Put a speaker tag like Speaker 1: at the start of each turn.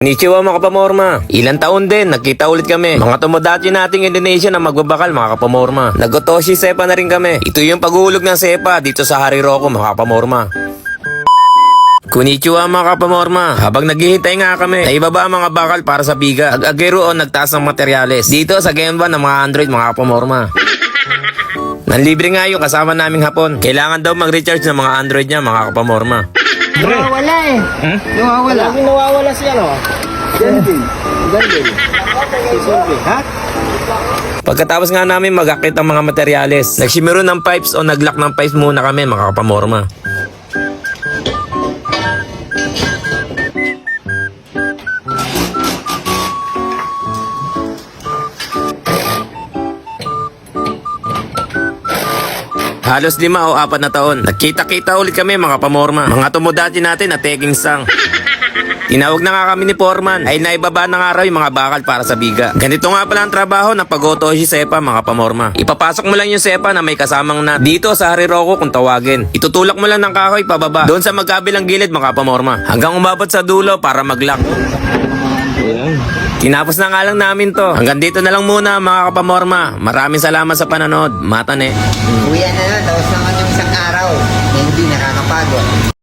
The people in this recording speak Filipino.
Speaker 1: Konnichiwa mga kapamorma. Ilang taon din, nagkita ulit kami. Mga tomodachi nating Indonesia na magbabakal mga kapamorma. Nag-otoshi sepa na rin kami. Ito yung paghulog ng sepa dito sa Hariroko mga kapamorma. Konnichiwa mga kapamorma. Habang naghihintay nga kami, naibaba ang mga bakal para sa biga. Ag-agero o nagtaas ng materyales. Dito sa Genba ng mga Android mga kapamorma. Nanlibre nga yung kasama naming Hapon. Kailangan daw mag-recharge ng mga Android niya mga kapamorma.
Speaker 2: Nawawala eh. Nawawala.
Speaker 3: Laging nawawala siya, no?
Speaker 2: Gandin. Ha?
Speaker 1: Pagkatapos nga namin mag-akit ang mga materyales, nagsimiro ng pipes o naglock ng pipes muna kami mga kapamorma. Halos 5 o 4 na taon. Nagkita-kita ulit kami mga pamorma. Mga tomodachi natin na taking sang. Tinawag na nga kami ni Foreman ay naibaba na nga raw yung mga bakal para sa biga. Ganito nga pala ang trabaho ng pag-otoshi sepa mga pamorma. Ipapasok mo lang yung sepa na may kasamang nut dito sa Hariroko kung tawagin. Itutulak mo lang ng kahoy pababa doon sa magkabilang gilid mga pamorma hanggang umabot sa dulo para mag-lock. Tinapos na nga lang namin to. Hanggang dito na lang muna mga kapamorma. Maraming salamat sa panonood. Matane.
Speaker 2: Uwi na tapos naman yung isang araw na hindi nakakapagod.